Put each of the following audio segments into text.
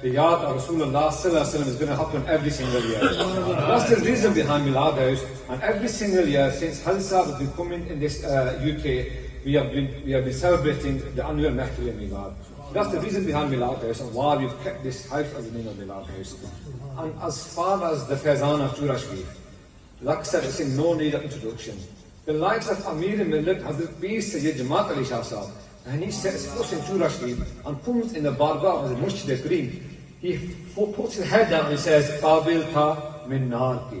The yard of Rasulullah Sallallahu Alaihi Wasallam is going to happen every single year. What's the reason behind Milad House? And every single year since Halsa has been coming in this UK, we have been celebrating the annual Mahfil Milad. That's the reason behind Milad House and why we've kept this house as the name of Milad House. And as far as the Faizan of Tura Sharif, like I said, it's in no need of introduction. The likes of Amir Millet Hazrat Peer Sayyid Jamaat Ali Shah Sahab, and he sets foot in Tura Sharif and comes in the barbar of the Masjid al-Kareem. He puts his head down and he says, Qabil tha min naar ki.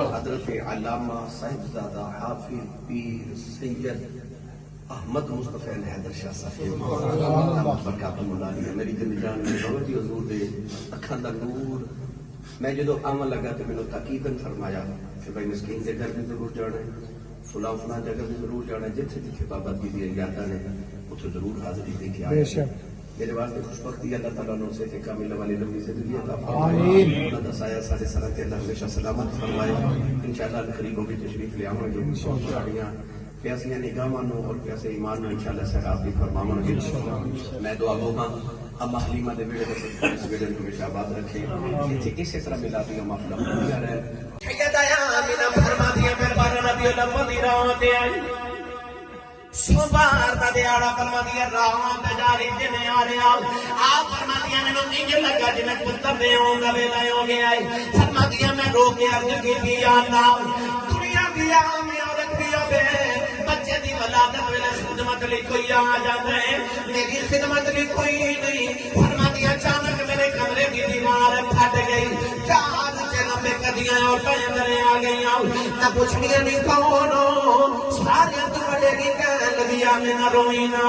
حضرت علامہ صاحبزادہ حافظ پیر سید احمد مصطفی حیدر شاہ صاحب برکات مولانا میری دل جان میں بہت ہی حضور دے اکھاں دا نور. میں جدو آمن لگا تو مینوں تاکیدن فرمایا کہ بھائی مسکین دے گھر بھی ضرور جانا ہے, فلاں فلاں جگہ بھی ضرور جانا ہے, جتھے جتھے بابا جی دی یاداں نے اتھے ضرور حاضری دے کے آئے. میرے واسطے خوش بختی اللہ تعالیٰ نے اسے کامل والی لمبی زندگی عطا فرمائے, اللہ دا سایہ سارے سر تے اللہ ہمیشہ سلامت فرمائے. انشاءاللہ قریبوں کی تشریف لے آؤں گے, ساڑیاں پیاسیاں نگاہاں نو اور پیاسے ایمان نو انشاءاللہ سیراب بھی فرماؤں گے. میں دعا گو ہاں اما حلیمہ دے بیڑے دے اس بیڑے کو ہمیشہ آباد رکھے, اسی طرح ملا دیا محفلہ ہویا رہے. سیدہ آمینہ فرما دیا مہربان نبی اللہ دی راہ تے آئی, سوموار دا دیہاڑا فرما دیا راہ تے جاری جنے آ رہے آپ فرما دیا مینوں انج لگا جویں پتر دے ہوں گا ویلا ہو گیا ہے. فرما دیا میں رو کے عرض کی یا اللہ دنیا دی عام عورت بھی ہوے بچے دی ولادت ویلے خدمت لئی کوئی آ جاتا ہے, میری خدمت لئی کوئی نہیں. فرما دیا اچانک میرے کمرے کی دیوار پھٹ گئی, چار چلمبے کدیاں اور پیندرے آ گئی, نہ پوچھنیاں نہیں کون سارے تو بڑے کی کہن لگی میں نہ روئی نہ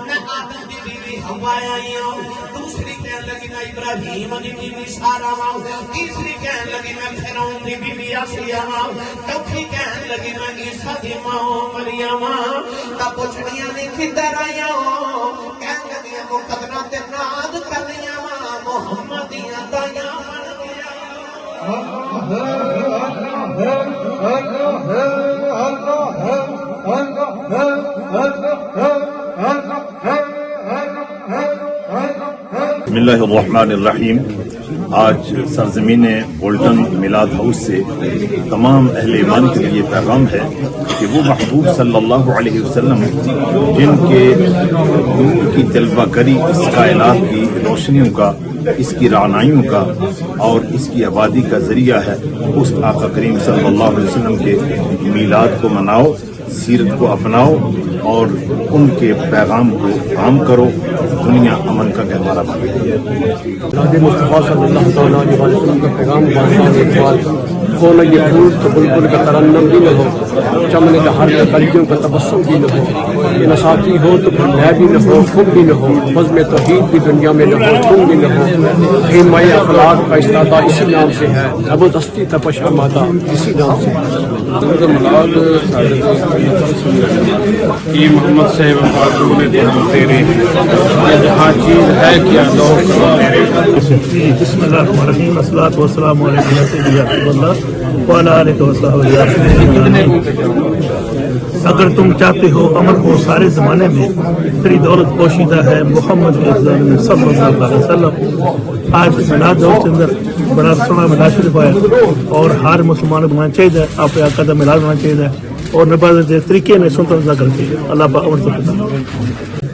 میں آدم کی بیوی ہوا آئی ہوں, دوسری کہن لگی میں ابراہیم کی بیوی سارا ہوں, تیسری کہن لگی میں فرعون کی بیوی آسیہ ہوں, چوتھی کہن لگی میں عیسیٰ کی ماں مریم ہوں. نہ پوچھنیاں نہیں کدھر آئی ہوں, کہن لگی مقدرہ تے ناد کرنیاں محمدیاں دایاں بن گیا. بسم اللہ الرحمن الرحیم. آج سرزمین بولٹن میلاد ہاؤس سے تمام اہل ایمان کے لیے پیغام ہے کہ وہ محبوب صلی اللہ علیہ وسلم جن کے نور کی جلوہ گری اس کائنات کی روشنیوں کا, اس کی رعنائیوں کا اور اس کی آبادی کا ذریعہ ہے, اس آقا کریم صلی اللہ علیہ وسلم کے میلاد کو مناؤ, سیرت کو اپناؤ اور ان کے پیغام کو عام کرو, دنیا امن کا گہوارہ بنے. مصطفیٰ صلی اللہ علیہ وسلم کا پیغام کون یہ پھول تو بلبل کا ترنم بھی نہ ہو, چمن کا ہر کلیوں کا تبسم بھی نہ ہو, یہ نہ ساتھی ہو تو پھر میں بھی نہ ہو, خود بھی نہ ہو, بزم توحید بھی دنیا میں نہ ہو, تم بھی نہ ہو. خیمہ اخلاق کا استادہ اسی نام سے ہے, زبردستی تپش آمادہ اسی نام سے ہے. یہ محمد صاحب تیرے جہاں چیز ہے کیا لوگ تیرے. بسم اللہ الرحمن الرحیم. الصلاۃ والسلام علیہ سیدنا رسول اللہ وعلی آلہ وصحبہ. اگر تم چاہتے ہو امن ہو سارے زمانے میں, تیری دولت پوشیدہ ہے محمد صلی اللہ علیہ وسلم. آج میلاد ہاؤس کے اندر بڑا سونا میلاد شریف ہوا ہے اور ہر مسلمان کو منانا چاہیے, آپ آقا کا میلاد منانا چاہیے اور نباز طریقے میں سنت ادا کر کے اللہ با امر سے.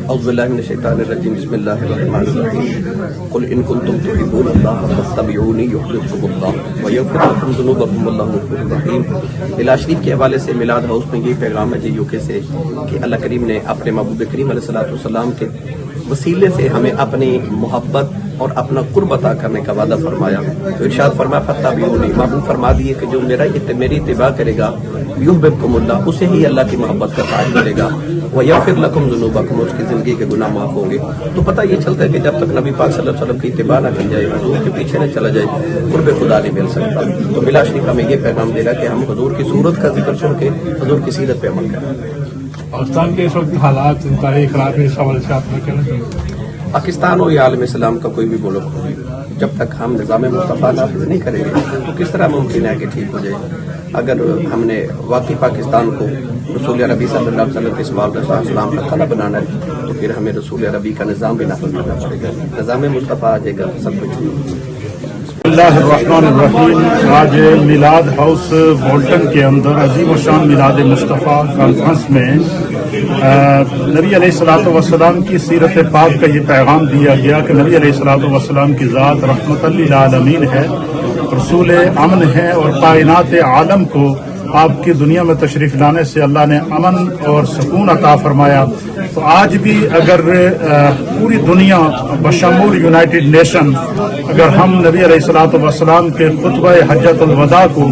اعوذ باللہ من الشیطان الرجیم. بسم اللہ الرحمن الرحیم. قل ان کنتم تحبون اللہ فاتبعونی یحببکم اللہ ویغفر لکم ذنوبکم واللہ غفور رحیم. میلاد شریف کے حوالے سے میلاد ہاؤس میں یہ پیغام ہے یو کے سے کہ اللہ کریم نے اپنے محبوب کریم علیہ السلام کے وسیلے سے ہمیں اپنی محبت اور اپنا قرب عطا کرنے کا وعدہ فرمایا. تو ارشاد فرمایا فاتبعونی, محبوب فرما دیے کہ جو میری اتباع کرے گا یحببکم اللہ, اسے ہی اللہ کی محبت کا تاج ملے گا. ویغفر لکم ذنوبکم, اس کی زندگی کے گناہ معاف ہوں گے. تو پتہ یہ چلتا ہے کہ جب تک نبی پاک صلی اللہ علیہ وسلم کی اتباع نہ کی جائے, حضور کے پیچھے نہ چلا جائے, قرب خدا نہیں مل سکتا. تو میلاد شریف ہمیں یہ پیغام دے رہا کہ ہم حضور کی صورت کا ذکر سن کے حضور کی سیرت پہ عمل کریں. پاکستان کے اس وقت حالات انتہائی خراب ہے, اس حوالے سے آپ نے کہنا چاہیے. پاکستان ہو یا عالم اسلام کا کوئی بھی ملک ہو, جب تک ہم نظام مصطفیٰ نافذ نہیں کریں گے تو کس طرح ممکن ہے کہ ٹھیک ہو جائے. اگر ہم نے واقعی پاکستان کو رسول عربی صلی اللہ علیہ وسلم کے اسلام کا خلا بنانا ہے تو پھر ہمیں رسول عربی کا نظام بھی نافذ کرنا پڑے گا. نظام مصطفیٰ آ جائے گا سب کچھ. بسم اللہ الرحمن الرحیم. آج میلاد ہاؤس بولٹن کے اندر عظیم الشان میلاد مصطفیٰ کانفرنس میں نبی علیہ الصلوۃ والسلام کی سیرت پاک کا یہ پیغام دیا گیا کہ نبی علیہ الصلوۃ والسلام کی ذات رحمت للعالمین ہے, رسول امن ہے اور کائنات عالم کو آپ کی دنیا میں تشریف لانے سے اللہ نے امن اور سکون عطا فرمایا. تو آج بھی اگر پوری دنیا بشمول یونائٹڈ نیشن اگر ہم نبی علیہ الصلوۃ والسلام کے خطبہ حجۃ الوداع کو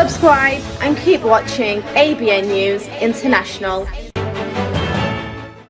Subscribe and keep watching ABN News International.